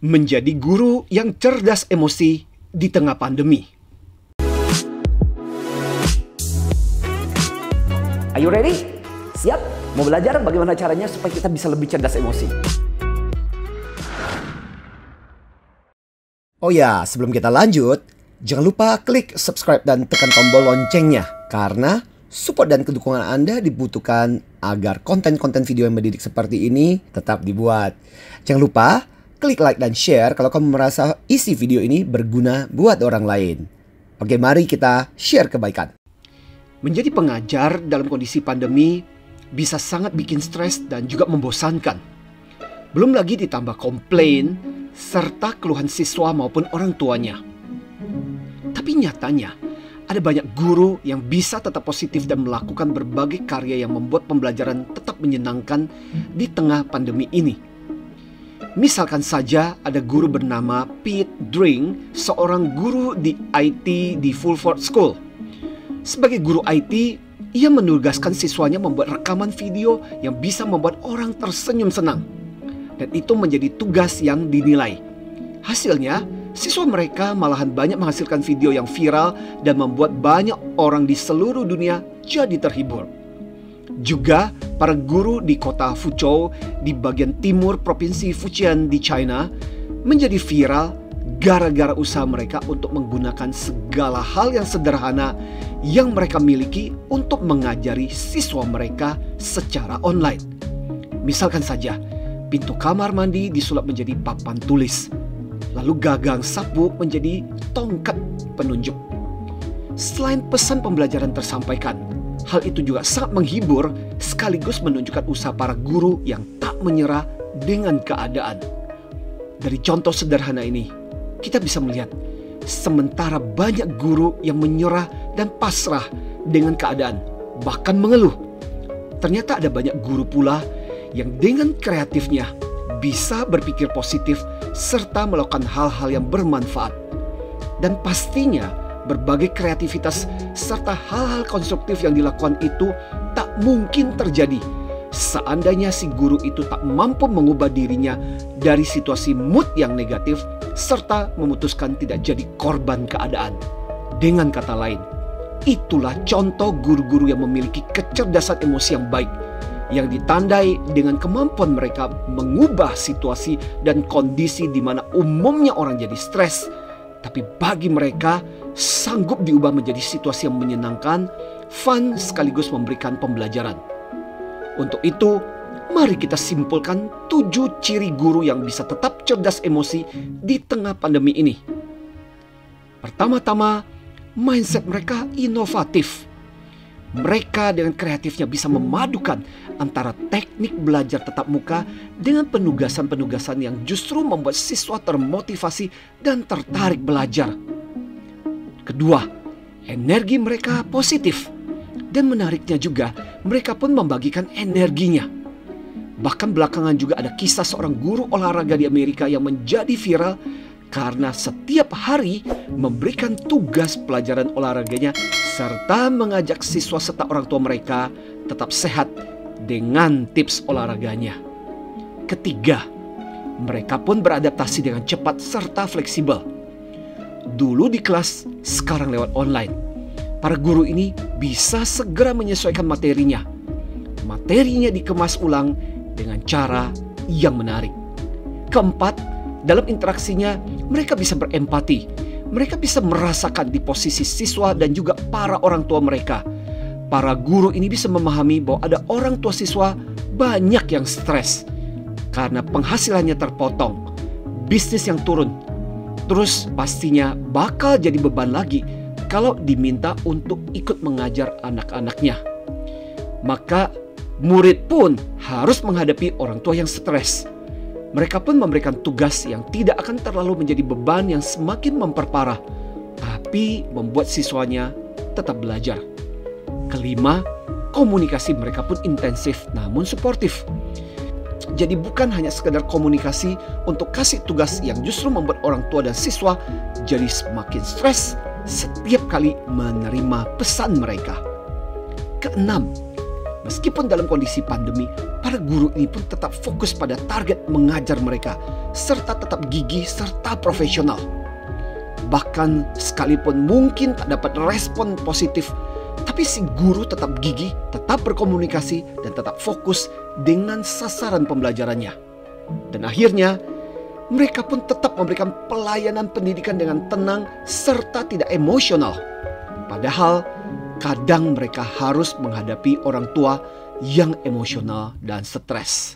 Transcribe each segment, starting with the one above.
Menjadi guru yang cerdas emosi di tengah pandemi. Are you ready? Siap? Mau belajar bagaimana caranya supaya kita bisa lebih cerdas emosi? Oh ya, sebelum kita lanjut, jangan lupa klik subscribe dan tekan tombol loncengnya. Karena support dan kedukungan Anda dibutuhkan agar konten-konten video yang mendidik seperti ini tetap dibuat. Jangan lupa klik like dan share kalau kamu merasa isi video ini berguna buat orang lain. Oke, mari kita share kebaikan. Menjadi pengajar dalam kondisi pandemi bisa sangat bikin stres dan juga membosankan. Belum lagi ditambah komplain serta keluhan siswa maupun orang tuanya. Tapi nyatanya, ada banyak guru yang bisa tetap positif dan melakukan berbagai karya yang membuat pembelajaran tetap menyenangkan di tengah pandemi ini. Misalkan saja ada guru bernama Pete Dring, seorang guru di IT di Fulford School. Sebagai guru IT, ia menugaskan siswanya membuat rekaman video yang bisa membuat orang tersenyum senang. Dan itu menjadi tugas yang dinilai. Hasilnya, siswa mereka malahan banyak menghasilkan video yang viral dan membuat banyak orang di seluruh dunia jadi terhibur. Juga para guru di kota Fuzhou di bagian timur provinsi Fujian di China menjadi viral gara-gara usaha mereka untuk menggunakan segala hal yang sederhana yang mereka miliki untuk mengajari siswa mereka secara online. Misalkan saja, pintu kamar mandi disulap menjadi papan tulis, lalu gagang sapu menjadi tongkat penunjuk. Selain pesan pembelajaran tersampaikan, hal itu juga sangat menghibur sekaligus menunjukkan usaha para guru yang tak menyerah dengan keadaan. Dari contoh sederhana ini, kita bisa melihat sementara banyak guru yang menyerah dan pasrah dengan keadaan, bahkan mengeluh. Ternyata ada banyak guru pula yang dengan kreatifnya bisa berpikir positif serta melakukan hal-hal yang bermanfaat. Dan pastinya berbagai kreativitas serta hal-hal konstruktif yang dilakukan itu tak mungkin terjadi seandainya si guru itu tak mampu mengubah dirinya dari situasi mood yang negatif serta memutuskan tidak jadi korban keadaan. Dengan kata lain, itulah contoh guru-guru yang memiliki kecerdasan emosi yang baik, yang ditandai dengan kemampuan mereka mengubah situasi dan kondisi di mana umumnya orang jadi stres, tapi bagi mereka sanggup diubah menjadi situasi yang menyenangkan, fun sekaligus memberikan pembelajaran. Untuk itu, mari kita simpulkan 7 ciri guru yang bisa tetap cerdas emosi di tengah pandemi ini. Pertama-tama, mindset mereka inovatif. Mereka dengan kreatifnya bisa memadukan antara teknik belajar tatap muka dengan penugasan-penugasan yang justru membuat siswa termotivasi dan tertarik belajar. Kedua, energi mereka positif. Dan menariknya juga, mereka pun membagikan energinya. Bahkan belakangan juga ada kisah seorang guru olahraga di Amerika yang menjadi viral karena setiap hari memberikan tugas pelajaran olahraganya serta mengajak siswa serta orang tua mereka tetap sehat dengan tips olahraganya. Ketiga, mereka pun beradaptasi dengan cepat serta fleksibel. Dulu di kelas, sekarang lewat online. Para guru ini bisa segera menyesuaikan materinya. Materinya dikemas ulang dengan cara yang menarik. Keempat, dalam interaksinya mereka bisa berempati. Mereka bisa merasakan di posisi siswa dan juga para orang tua mereka. Para guru ini bisa memahami bahwa ada orang tua siswa banyak yang stres karena penghasilannya terpotong, bisnis yang turun. Terus pastinya bakal jadi beban lagi kalau diminta untuk ikut mengajar anak-anaknya. Maka murid pun harus menghadapi orang tua yang stres. Mereka pun memberikan tugas yang tidak akan terlalu menjadi beban yang semakin memperparah, tapi membuat siswanya tetap belajar. Kelima, komunikasi mereka pun intensif namun suportif. Jadi bukan hanya sekedar komunikasi untuk kasih tugas yang justru membuat orang tua dan siswa jadi semakin stres setiap kali menerima pesan mereka. Keenam, Meskipun dalam kondisi pandemi, para guru ini pun tetap fokus pada target mengajar mereka, serta tetap gigih serta profesional. Bahkan sekalipun mungkin tak dapat respon positif, tapi si guru tetap gigih, tetap berkomunikasi, dan tetap fokus dengan sasaran pembelajarannya. Dan akhirnya, mereka pun tetap memberikan pelayanan pendidikan dengan tenang serta tidak emosional. Padahal, kadang mereka harus menghadapi orang tua yang emosional dan stres.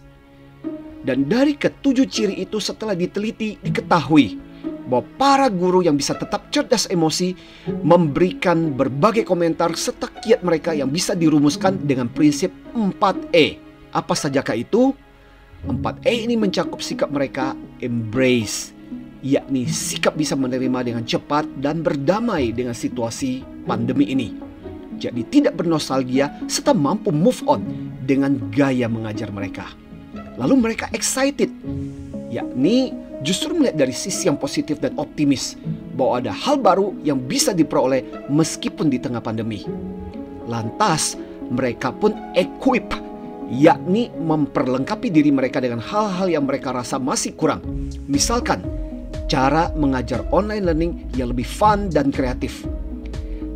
Dan dari ketujuh ciri itu setelah diteliti diketahui bahwa para guru yang bisa tetap cerdas emosi memberikan berbagai komentar serta kiat mereka yang bisa dirumuskan dengan prinsip 4E. Apa sajakah itu? 4E ini mencakup sikap mereka embrace, yakni sikap bisa menerima dengan cepat dan berdamai dengan situasi pandemi ini. Jadi tidak bernostalgia serta mampu move on dengan gaya mengajar mereka. Lalu mereka excited, yakni justru melihat dari sisi yang positif dan optimis bahwa ada hal baru yang bisa diperoleh meskipun di tengah pandemi. Lantas mereka pun equip, yakni memperlengkapi diri mereka dengan hal-hal yang mereka rasa masih kurang. Misalkan cara mengajar online learning yang lebih fun dan kreatif.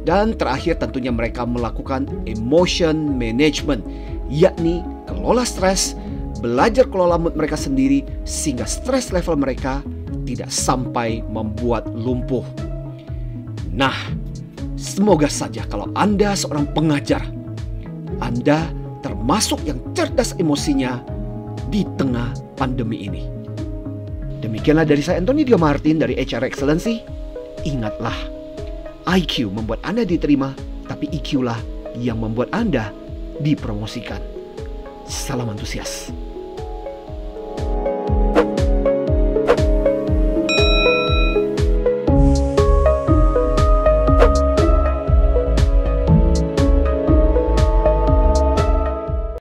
Dan terakhir tentunya mereka melakukan emotion management, yakni kelola stres, belajar kelola mood mereka sendiri sehingga stres level mereka tidak sampai membuat lumpuh. Nah, semoga saja kalau Anda seorang pengajar, Anda termasuk yang cerdas emosinya di tengah pandemi ini. Demikianlah dari saya Anthony Dio Martin dari HR Excellency. Ingatlah, IQ membuat Anda diterima, tapi EQ lah yang membuat Anda dipromosikan. Salam antusias.